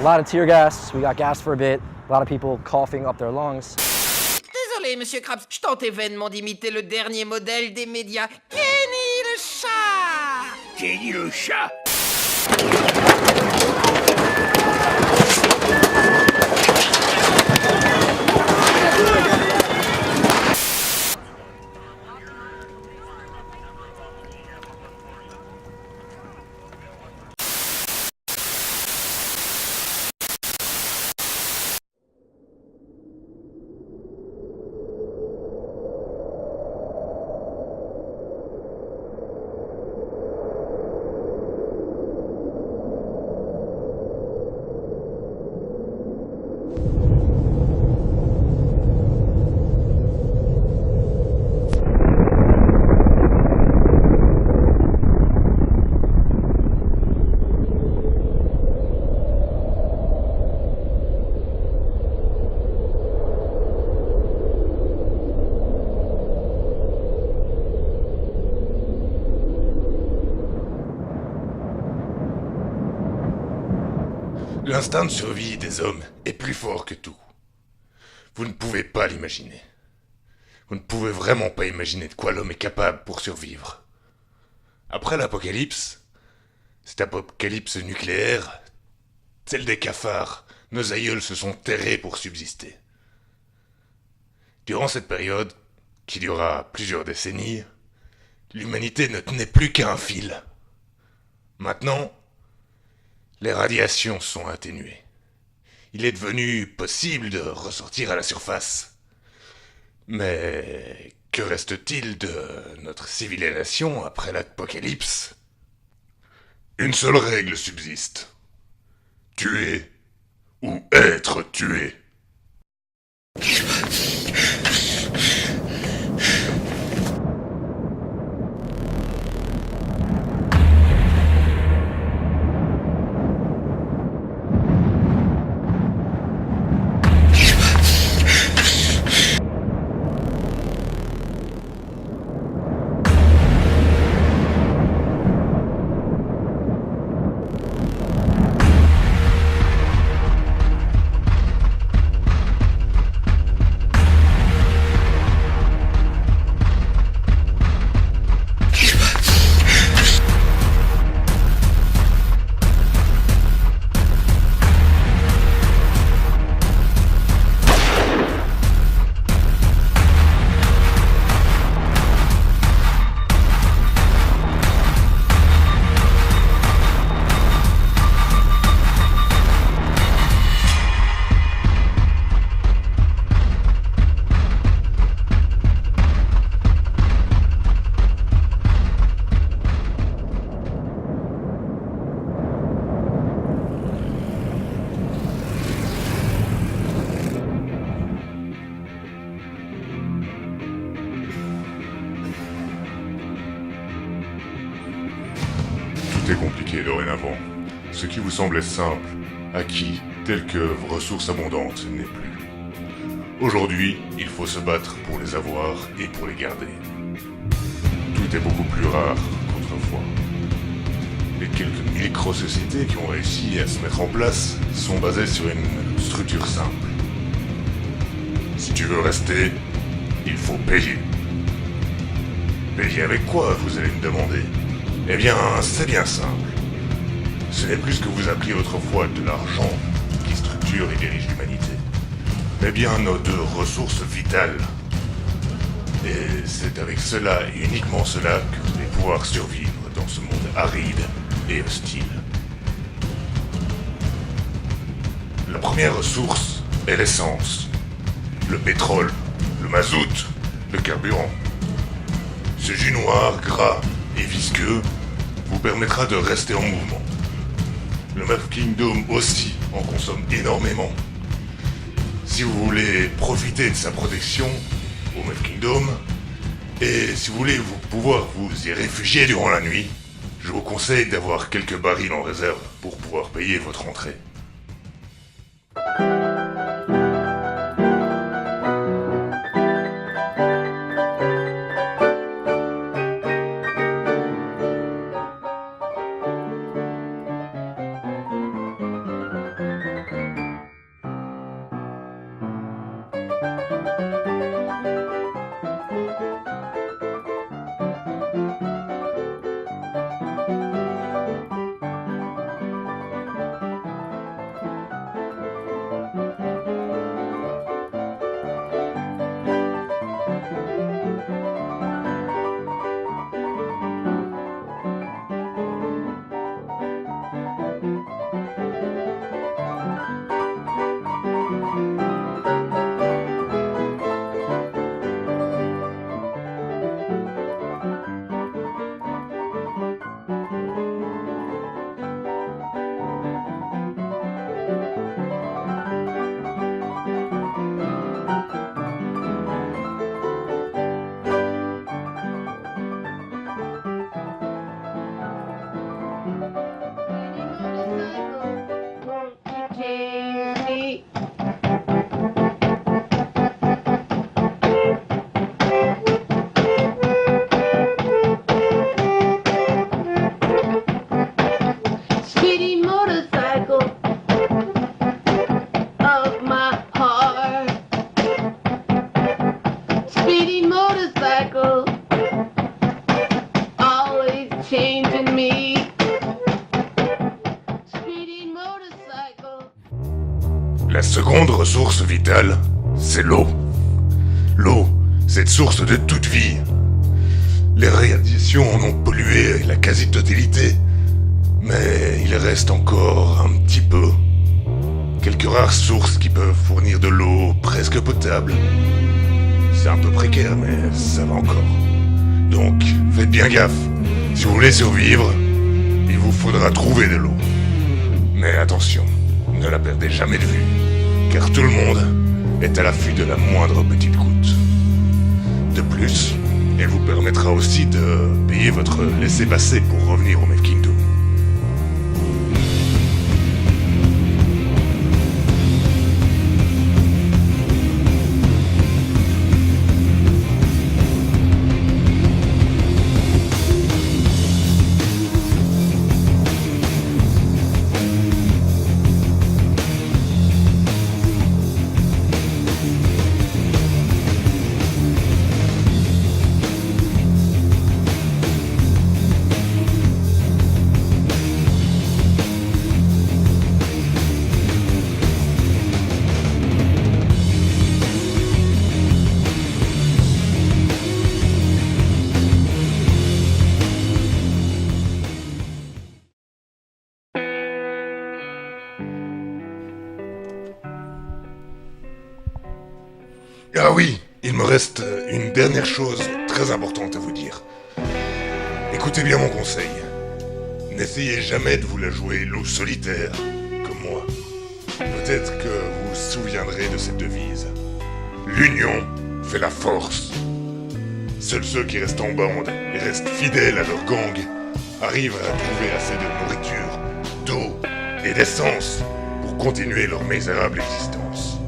A lot of tear gas, we got gas for a bit, a lot of people coughing up their lungs. Désolé, monsieur Krabs, je tentais vainement d'imiter le dernier modèle des médias, Kenny le chat. Kenny le chat. L'instinct de survie des hommes est plus fort que tout. Vous ne pouvez pas l'imaginer. Vous ne pouvez vraiment pas imaginer de quoi l'homme est capable pour survivre. Après l'apocalypse, cette apocalypse nucléaire, celle des cafards, nos aïeuls se sont terrés pour subsister. Durant cette période, qui dura plusieurs décennies, l'humanité ne tenait plus qu'à un fil. Maintenant, les radiations sont atténuées. Il est devenu possible de ressortir à la surface. Mais que reste-t-il de notre civilisation après l'apocalypse ? Une seule règle subsiste. Tuer ou être tué. Tout est compliqué dorénavant. Ce qui vous semblait simple, acquis, tel que vos ressources abondantes, n'est plus. Aujourd'hui, il faut se battre pour les avoir et pour les garder. Tout est beaucoup plus rare qu'autrefois. Les quelques micro-sociétés qui ont réussi à se mettre en place sont basées sur une structure simple. Si tu veux rester, il faut payer. Payer avec quoi, vous allez me demander ? Eh bien, c'est bien simple. Ce n'est plus ce que vous appeliez autrefois de l'argent qui structure et dirige l'humanité, mais bien nos deux ressources vitales. Et c'est avec cela et uniquement cela que vous allez pouvoir survivre dans ce monde aride et hostile. La première ressource est l'essence, le pétrole, le mazout, le carburant. Ce jus noir, gras et visqueux vous permettra de rester en mouvement. Le Meuf Kingdom aussi en consomme énormément. Si vous voulez profiter de sa protection au Meuf Kingdom, et si vous voulez pouvoir vous y réfugier durant la nuit, je vous conseille d'avoir quelques barils en réserve pour pouvoir payer votre entrée. La seconde ressource vitale, c'est l'eau. L'eau, cette source de toute vie. Les radiations en ont pollué la quasi-totalité, mais il reste encore un petit peu. Quelques rares sources qui peuvent fournir de l'eau presque potable. C'est un peu précaire, mais ça va encore. Donc, faites bien gaffe. Si vous voulez survivre, il vous faudra trouver de l'eau. Mais attention, ne la perdez jamais de vue, car tout le monde est à l'affût de la moindre petite goutte. De plus, elle vous permettra aussi de payer votre laissez-passer pour revenir au Mad Kingdom. Ah oui, il me reste une dernière chose très importante à vous dire. Écoutez bien mon conseil. N'essayez jamais de vous la jouer loup solitaire, comme moi. Peut-être que vous vous souviendrez de cette devise. L'union fait la force. Seuls ceux qui restent en bande et restent fidèles à leur gang arrivent à trouver assez de nourriture, d'eau et d'essence pour continuer leur misérable existence.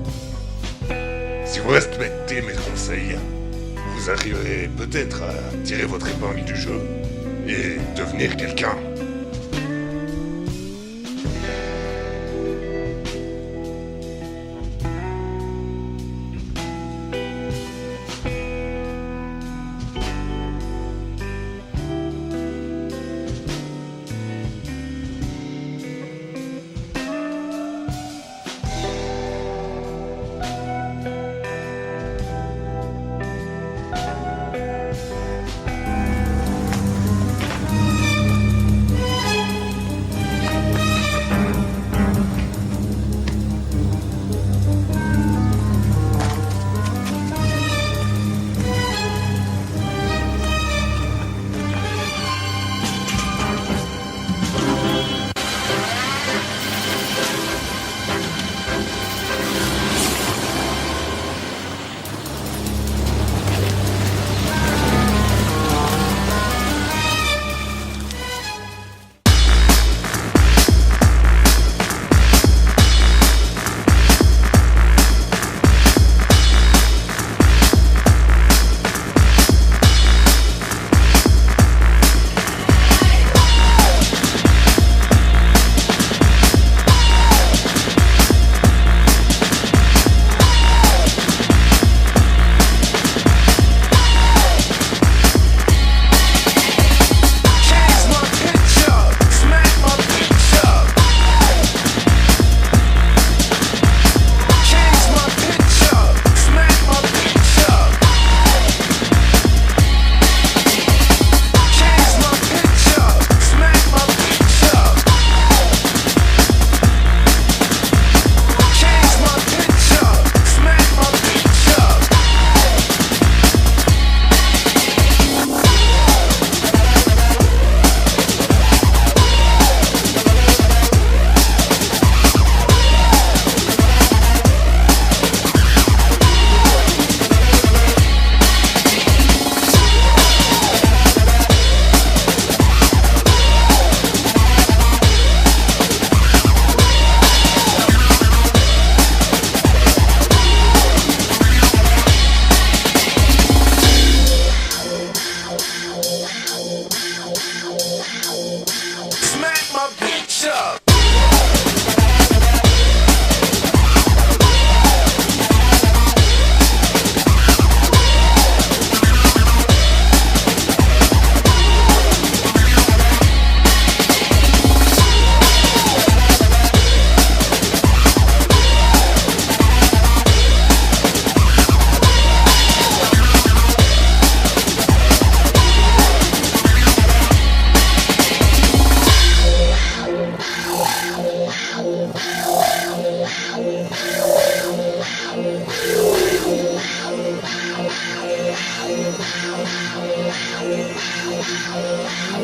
Si vous respectez mes conseils, vous arriverez peut-être à tirer votre épingle du jeu et devenir quelqu'un.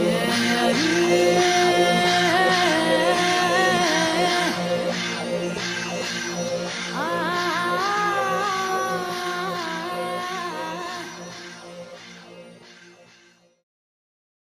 Yeah.